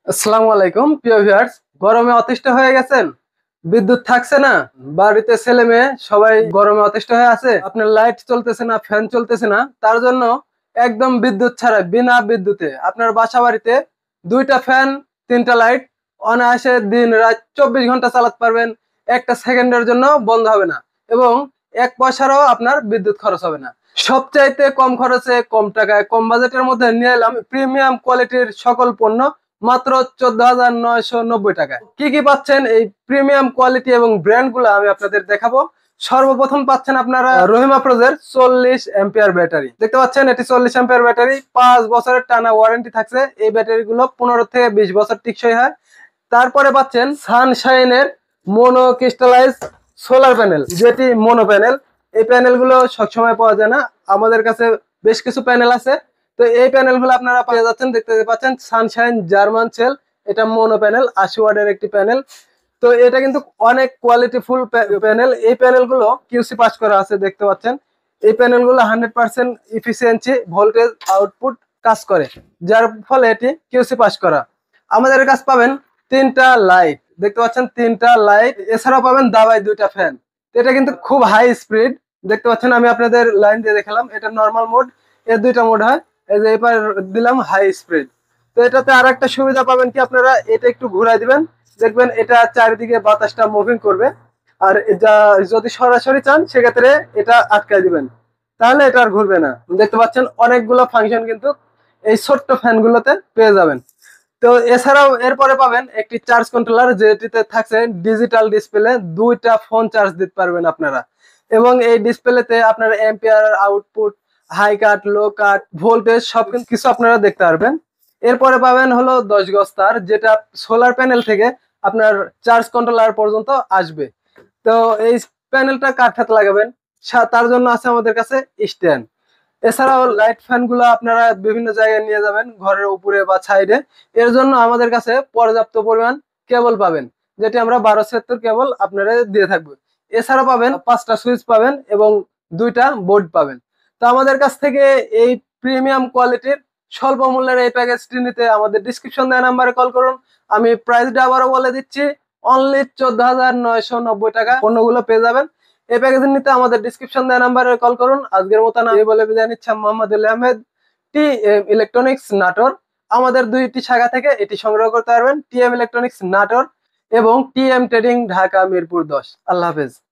আসসালামু আলাইকুম প্রিয় ভিউয়ার্স। গরমে অতিষ্ঠ হয়ে গেছেন, বিদ্যুৎ থাকছে না, বাড়িতে ছেলে মেয়ে সবাই গরমে অতিষ্ঠ হয়ে আছে, আপনার লাইট চলতেছে না, ফ্যান চলতেছে না, তার জন্য একদম বিদ্যুৎ ছাড়া বিনা বিদ্যুতে আপনার বাসা বাড়িতে দুইটা ফ্যান, তিনটা লাইট অনায়াসে দিন রাত 24 ঘন্টা চালাতে পারবেন। একটা সেকেন্ডের জন্য বন্ধ হবে না এবং এক পয়সারও আপনার বিদ্যুৎ খরচ হবে না। সবচাইতে কম খরচে, কম টাকায়, কম বাজেটের মধ্যে নিয়ে এলাম প্রিমিয়াম কোয়ালিটির সকল পণ্য মাত্র 14,990 টাকায়। কি কি পাচ্ছেন এই প্রিমিয়াম কোয়ালিটি এবং ব্র্যান্ড গুলো আমি আপনাদের দেখাবো। সর্বপ্রথম পাচ্ছেন আপনারা রহিমা প্রোজের 40 এম্পিয়ার ব্যাটারি। দেখতে পাচ্ছেন এটি 40 এম্পিয়ার ব্যাটারি, 5 বছরের টানা ওয়ারেন্টি থাকছে। এই ব্যাটারি গুলো 15 থেকে 20 বছর টিকসই হয়। তারপরে পাচ্ছেন সানশাইনের মোনো ক্রিস্টালাইজ সোলার প্যানেল, যেটি মোনো প্যানেল। এই প্যানেল গুলো সবসময় পাওয়া যায় না, আমাদের কাছে বেশ কিছু প্যানেল আছে। তো এই প্যানেল গুলো আপনারা পেয়ে যাচ্ছেন, দেখতে পাচ্ছেন সানশাইন জার্মান সেল। এটা মোনো প্যানেল, 80 ওয়াটের একটি প্যানেল। তো এটা কিন্তু অনেক কোয়ালিটিফুল প্যানেল। এই প্যানেল গুলো কিউসি পাস করা আছে, দেখতে পাচ্ছেন। এই প্যানেল গুলো 100% ইফিসিয়েন্সি ভোল্টেজ আউটপুট কাজ করে, যার ফলে এটি কিউসি পাস করা। আমাদের কাছে পাবেন তিনটা লাইট, দেখতে পাচ্ছেন তিনটা লাইট। এছাড়াও পাবেন দাবায় দুইটা ফ্যান। এটা কিন্তু খুব হাই স্পিড, দেখতে পাচ্ছেন। আমি আপনাদের লাইন দিয়ে দেখালাম, এটা নর্মাল মোড, এর দুইটা মোড হয়। এই যে এবার দিলাম হাই স্পিড। তো এটাতে আর একটা সুবিধা পাবেন কি, আপনারা এটা একটু ঘুরাই দিবেন, দেখবেন এটা চারিদিকে বাতাসটা মুভিং করবে। আর যা যদি সরাসরি চান সেক্ষেত্রে এটা আটকায় দিবেন, তাহলে এটা আর ঘুরবে না। দেখতে পাচ্ছেন অনেকগুলো ফাংশন কিন্তু এই ছোট্ট ফ্যান গুলোতে পেয়ে যাবেন। তো এছাড়াও এরপরে পাবেন একটি চার্জ কন্ট্রোলার, যেটিতে থাকছে ডিজিটাল ডিসপ্লে। দুইটা ফোন চার্জ দিতে পারবেন আপনারা, এবং এই ডিসপ্লেতে আপনার এম্পিয়ার আউটপুট, হাই কাট, লো কাট, ভোল্টেজ সব কিছু আপনারা দেখতে পারবেন। এরপরে পাবেন হলো 10 গজ তার, যেটা সোলার প্যানেল থেকে আপনার চার্জ কন্ট্রোলার পর্যন্ত আসবে। তো এই প্যানেলটা কার সাথে লাগাবেন, তার জন্য আছে আমাদের কাছে স্ট্যান্ড। এছাড়াও লাইট ফ্যান গুলো আপনারা বিভিন্ন জায়গায় নিয়ে যাবেন, ঘরের উপরে বা সাইডে। এর জন্য আমাদের কাছে পর্যাপ্ত পরিমাণ কেবল পাবেন, যেটি আমরা 1276 কেবল আপনারা দিয়ে থাকবো। এছাড়াও পাবেন 5টা সুইচ পাবেন এবং দুইটা বোর্ড পাবেন। তো আমাদের কাছ থেকে এই প্রিমিয়াম কোয়ালিটির স্বল্প মূল্যের এই প্যাকেজটি নিতে আমাদের ডিসক্রিপশন দেওয়া নাম্বারে কল করুন। আমি প্রাইসটা আবারও বলে দিচ্ছি, অনলি 14,990 টাকা পণ্যগুলো পেয়ে যাবেন। এই প্যাকেজ নিতে আমাদের ডিসক্রিপশন দেওয়া নাম্বারে কল করুন। আজকের মতো না বলে বিদায় নিচ্ছি, মোহাম্মদ আহমেদ, টিএম ইলেকট্রনিক্স নাটোর। আমাদের দুইটি শাখা থেকে এটি সংগ্রহ করতে পারবেন, টিএম ইলেকট্রনিক্স নাটোর এবং টিএম ট্রেডিং ঢাকা মিরপুর 10। আল্লাহ হাফেজ।